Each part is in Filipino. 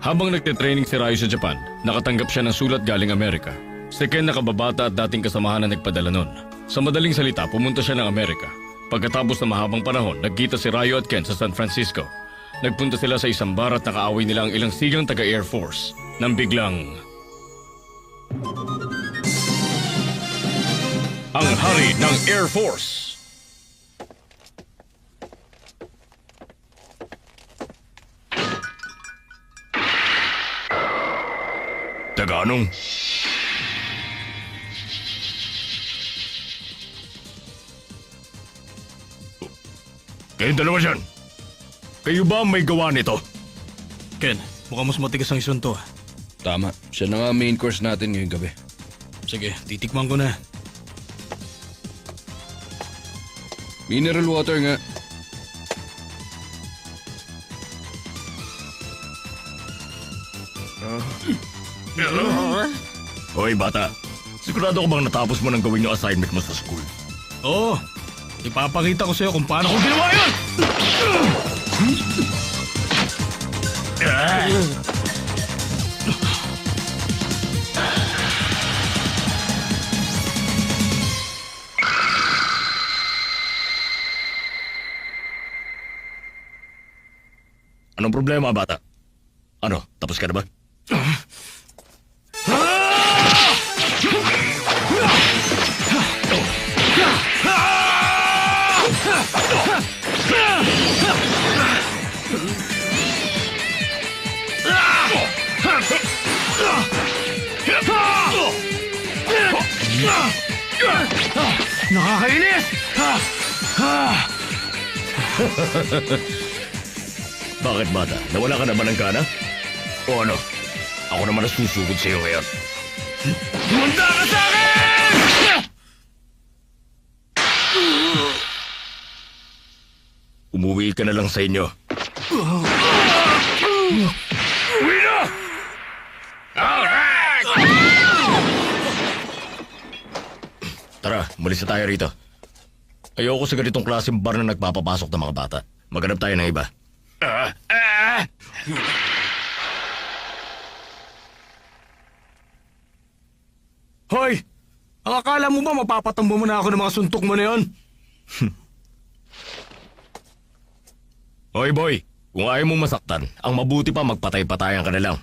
Habang nagtitraining si Ryo sa Japan, nakatanggap siya ng sulat galing Amerika. Si Ken nakababata at dating kasamahan na nagpadala nun. Sa madaling salita, pumunta siya ng Amerika. Pagkatapos ng mahabang panahon, nagkita si Ryo at Ken sa San Francisco. Nagpunta sila sa isang bar at nakaaway nila ang ilang sigang taga-Air Force. Nang biglang... ang hari ng Air Force! Taganong? Kayong dalawa dyan. Kayo ba ang may gawa nito? Ken, mukhang mas matigas ang isunto. Tama. Siya na nga main course natin ngayong gabi. Sige, titikman ko na. Mineral water nga. Hoy bata, sigurado ko bang natapos mo ng gawin yung assignment mo sa school? Oo, ipapakita ko sa'yo kung paano ko ginawa yun! Anong problema, bata? Ano, tapos ka na ba? Nakakainis! Bakit, bata? Nawala ka na ba ng gana? O ano? Ako naman ang susugod sa'yo ngayon. Munda ka sa akin! Umuwi ka na lang sa inyo. Uwi na! Alright! Tara, umalis na tayo rito. Ayoko sa ganitong klaseng bar na nagpapapasok ng mga bata. Maghanap tayo ng iba. Hoy! Ang akala mo ba mapapatambo mo na ako ng mga suntok mo na yon? Hoy boy, kung ayaw mong masaktan, ang mabuti pa magpatay-patayan ka na lang.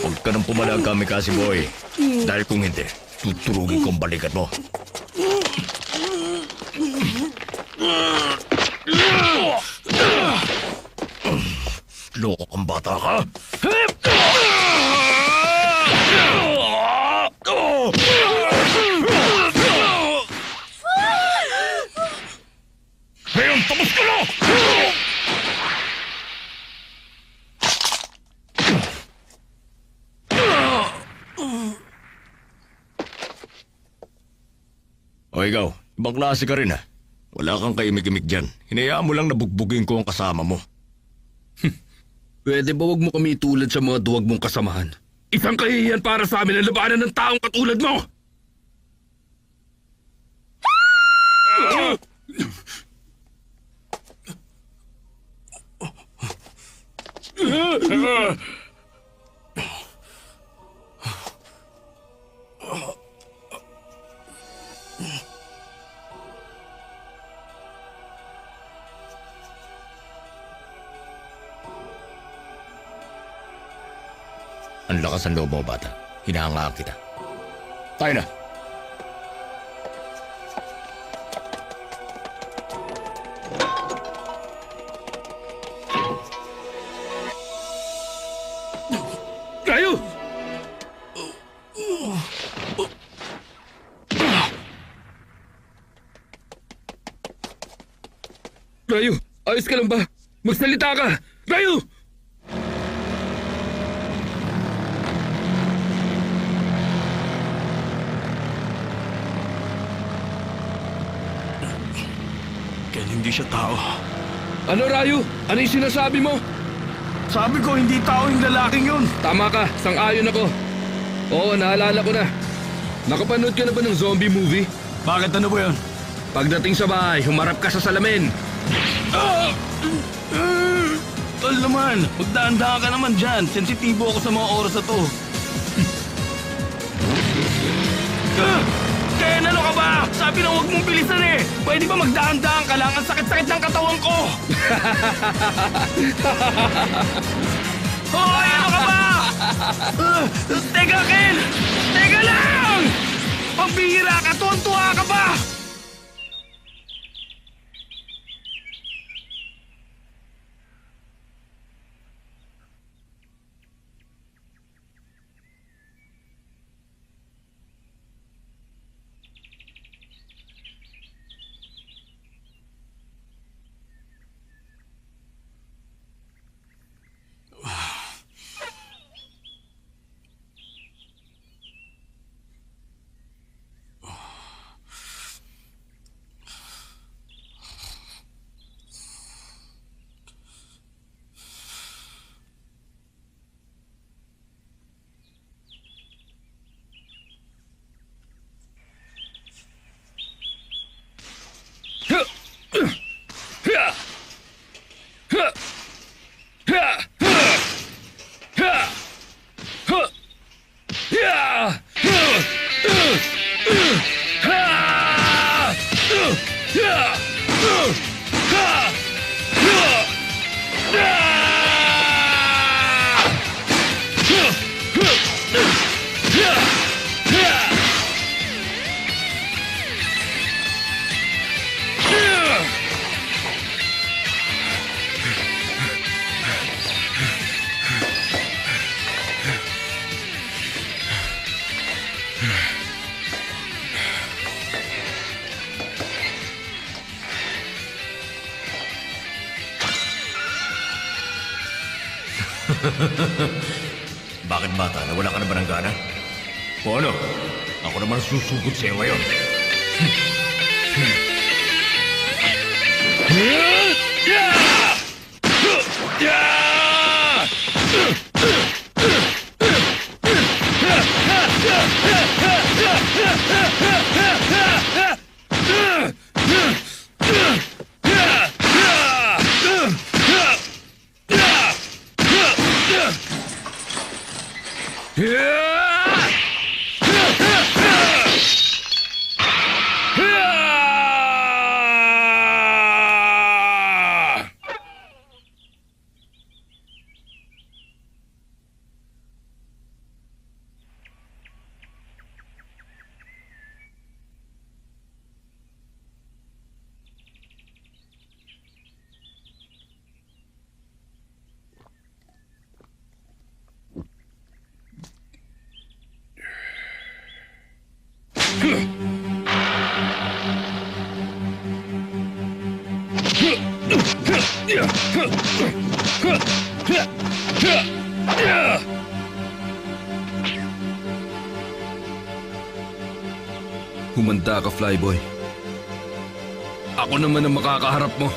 Huwag ka nang pumalag kami kasi boy. Dahil kung hindi, tuturugin kong balikat mo. Loko kang bata ka? Ngayon, tapos ka na! O ikaw, ibang klase ka rin ha. Wala kang kaimik-imik dyan. Hinayaan mo lang na bugbugin ko ang kasama mo. Pwede ba wag mo kami itulad sa mga duwag mong kasamahan? Isang kahihiyan para sa amin ang labanan ng taong katulad mo! Ang lakas ng loob mo, bata. Hinahangaan kita. Tayo na. Kayo! Rayo, ayos ka lang ba? Magsalita ka! Rayo! hindi siya tao. Ano, Rayo? Ano yung sinasabi mo? Sabi ko, hindi tao yung lalaking yun. Tama ka, sang-ayon ako. Oo, naalala ko na. Nakapanood ka na ba ng zombie movie? Bakit ano ba yun? Pagdating sa bahay, humarap ka sa salamin. Tol naman, magdaan-daan ka naman dyan. Sensitibo ako sa mga oras na to. Kaya ano ka ba? Sabi na huwag mong bilisan eh. Pwede ba magdaan-daan ka lang? Ang sakit-sakit ng katawan ko. Hoy, ano ka ba? Teka, Ken! Teka lang! Pambihira ka, tuwan-tuwa ka ba? Bakit bata? Nawala ka na ba ng gana? O ano? Ako naman susugod sa'yo ngayon. Humanda ka, Flyboy. Ako naman ang makakaharap mo.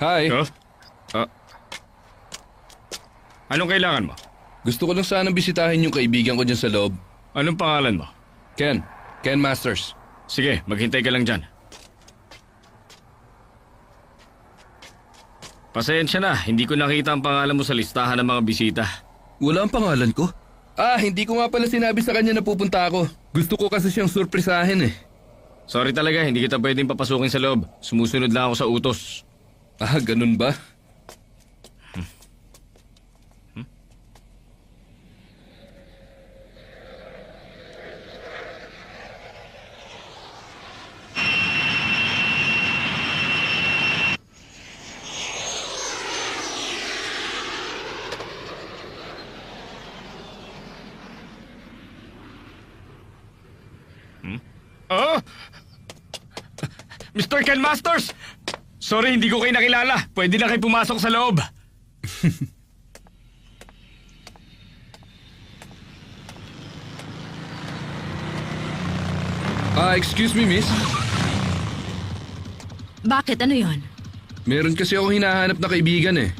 Hi. Huh? Anong kailangan mo? Gusto ko lang sanang bisitahin yung kaibigan ko dyan sa loob. Anong pangalan mo? Ken. Ken Masters. Sige, maghintay ka lang dyan. Pasensya na, hindi ko nakita ang pangalan mo sa listahan ng mga bisita. Wala ang pangalan ko? Hindi ko nga pala sinabi sa kanya na pupunta ako. Gusto ko kasi siyang surprisahin eh. Sorry talaga, hindi kita pwedeng papasukin sa loob. Sumusunod lang ako sa utos. Ganun ba? Mr. Ken Masters! Sorry, hindi ko kayo nakilala. Pwede na kayo pumasok sa loob. Excuse me, miss. Bakit? Ano yon? Meron kasi ako hinahanap na kaibigan eh.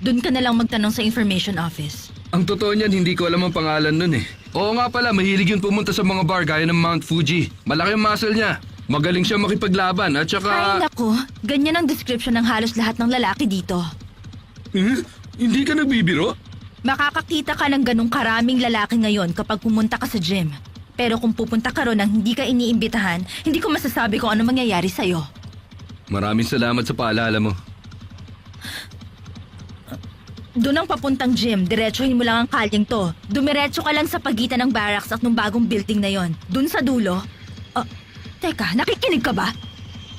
Doon ka na lang magtanong sa information office. Ang totoo niyan, hindi ko alam ang pangalan nun eh. Oo nga pala, mahilig yun pumunta sa mga bar gaya ng Mount Fuji. Malaki ang muscle niya. Magaling siya makipaglaban at Ay, saka... naku. Ganyan ang description ng halos lahat ng lalaki dito. Hindi ka nagbibiro? Makakakita ka ng ganong karaming lalaki ngayon kapag pumunta ka sa gym. Pero kung pupunta ka ron nang hindi ka iniimbitahan, hindi ko masasabi kung ano mangyayari sa'yo. Maraming salamat sa paalala mo. Doon ang papuntang gym, diretsuhin mo lang ang kalyeng to. Dumiretso ka lang sa pagitan ng barracks at nung bagong building na yon. Doon sa dulo. Teka, nakikinig ka ba?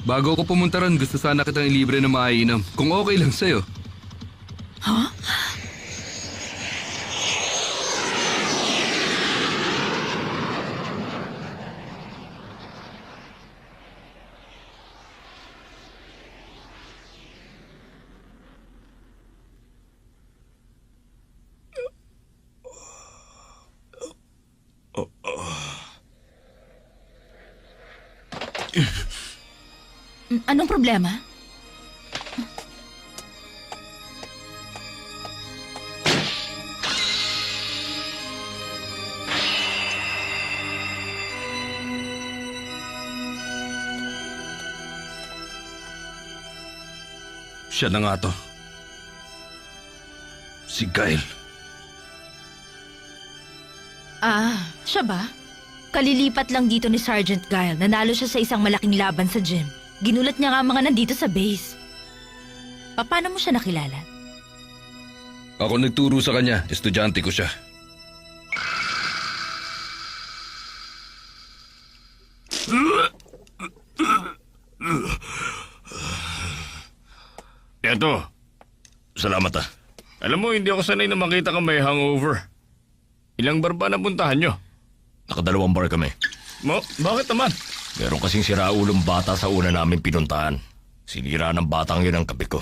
Bago ako pumunta ron, gusto sana kitang ilibre na maiinom. Kung okay lang sa'yo. Huh? Anong problema? Siya na nga to. Si Kyle. Siya ba? Kalilipat lang dito ni Sergeant Guile. Nanalo siya sa isang malaking laban sa gym. Ginulat niya nga ang mga nandito sa base. Paano mo siya nakilala? Ako nagturo sa kanya, estudyante ko siya. Eto, Salamat ah. alam mo, hindi ako sanay na makita ka may hangover. Ilang bar ba napuntahan nyo? Nakadalawang bar kami. Bakit naman? Meron kasing siraulong bata sa una namin pinuntahan. Sinira ng batang yun ang kape ko.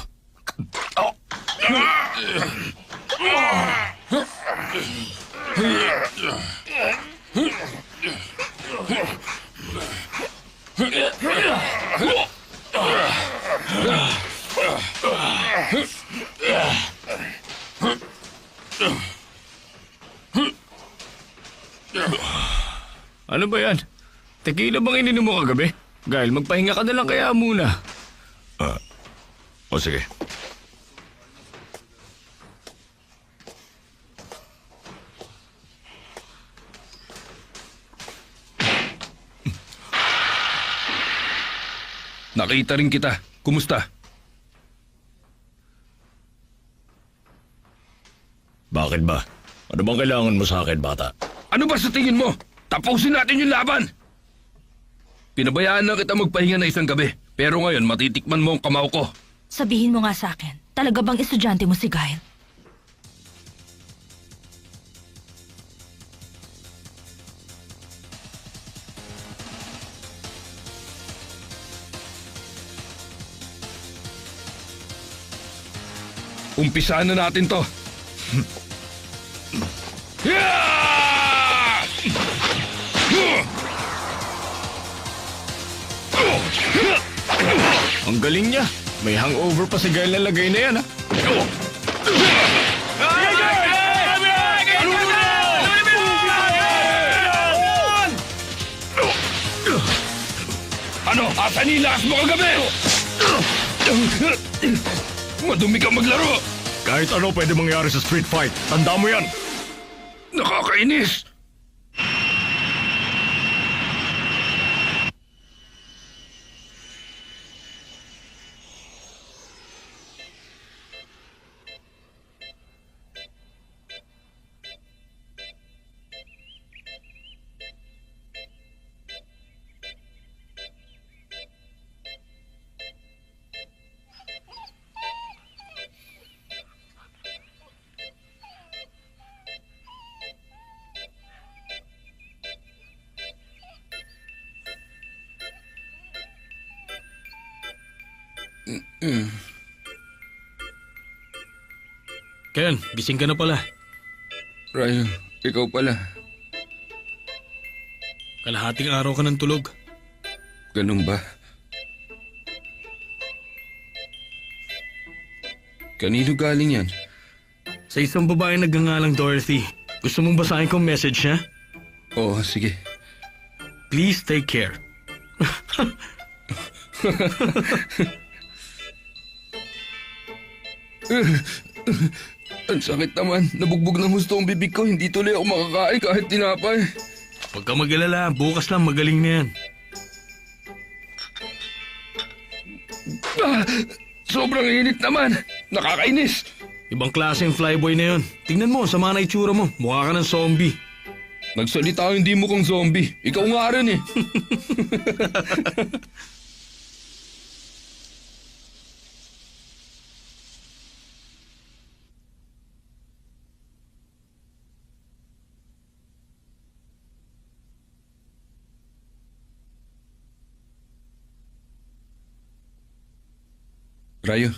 Ano ba yan? Tequila bang ininom mo kagabi? Gail, magpahinga ka na lang kaya muna. O sige. Nakita rin kita. Kumusta? Bakit ba? Ano bang kailangan mo sa akin, bata? Ano ba sa tingin mo? Tapusin natin yung laban! Pinabayaan na kita magpahinga na isang gabi. Pero ngayon, matitikman mo ang kamao ko. Sabihin mo nga sa akin, talaga bang estudyante mo si Guile? Umpisahan na natin to. Ang galing niya. May hangover pa si Gail na lagay na yan, ha? Ano? Asan nilakas mo kagabi? Madumi ka maglaro. Kahit ano pwede mangyari sa street fight. Tanda mo yan. Nakakainis. Ken, gising ka na pala. Ryo, ikaw pala. Kalahating araw ka ng tulog. Ganun ba? Kanino galing yan? Sa isang babae nagngangalang Dorothy. Gusto mong basahin kong message niya? Oo, sige. Please take care. Ang sakit naman. Nabugbog ng husto ang bibig ko. Hindi tuloy ako makakain kahit tinapay. Huwag ka mag-alala, bukas lang magaling na yan. Ah, sobrang init naman. Nakakainis. Ibang klase yung flyboy na yun. Tingnan mo, sama na itsura mo. Mukha ka ng zombie. Nagsalita hindi mo kang zombie. Ikaw nga rin eh. Rayo,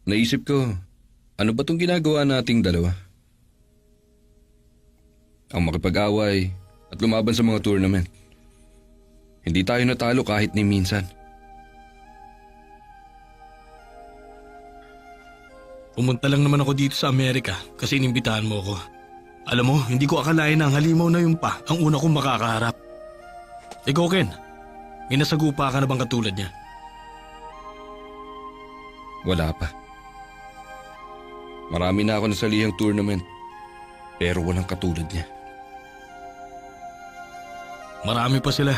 naisip ko, ano ba tong ginagawa nating dalawa? Ang makipag-away at lumaban sa mga tournament. Hindi tayo natalo kahit ni minsan. Pumunta lang naman ako dito sa Amerika kasi inimbitahan mo ako. Alam mo, hindi ko akalain na ang halimaw na yun pa ang una kong makakaharap. Ikaw, Ken, may nasagupa ka na bang katulad niya? Wala pa. Marami na ako nasalihang tournament, pero walang katulad niya. Marami pa sila.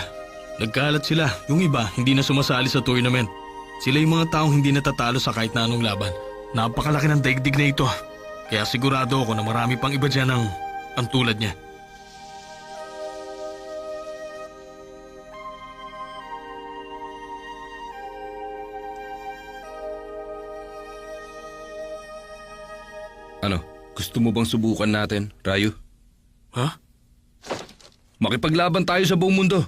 Nagkalat sila. Yung iba, hindi na sumasali sa tournament. Sila yung mga taong hindi natatalo sa kahit na anong laban. Napakalaki ng daigdig na ito. Kaya sigurado ako na marami pang iba dyan ang tulad niya. Ano, gusto mo bang subukan natin, Rayo? Ha? Makipaglaban tayo sa buong mundo.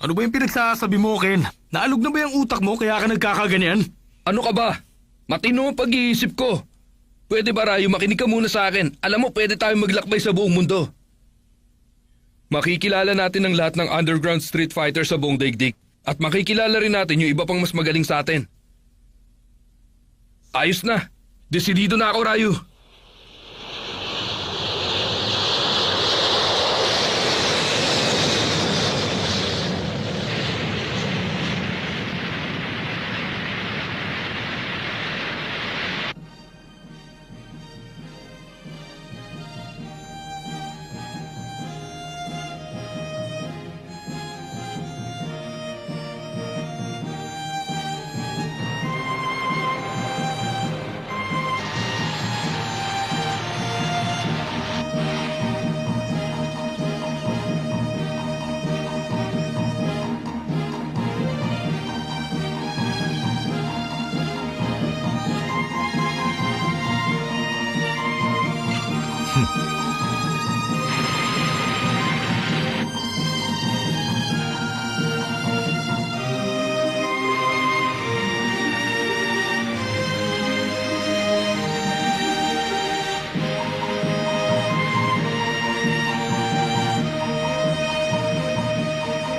Ano ba yung pinagsasabi mo, Ken? Naalog na ba yung utak mo kaya ka nagkakaganyan? Ano ka ba? Matino ang pag-iisip ko. Pwede ba, Rayo, makinig ka muna sa akin. Alam mo, pwede tayong maglakbay sa buong mundo. Makikilala natin ang lahat ng underground street fighter sa buong daigdig. At makikilala rin natin yung iba pang mas magaling sa atin. Ayos na. Desidido na ako, Rayo.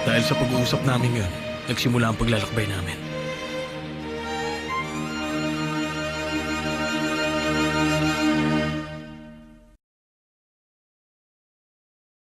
Dahil sa pag-uusap namin yun, nagsimula ang paglalakbay namin.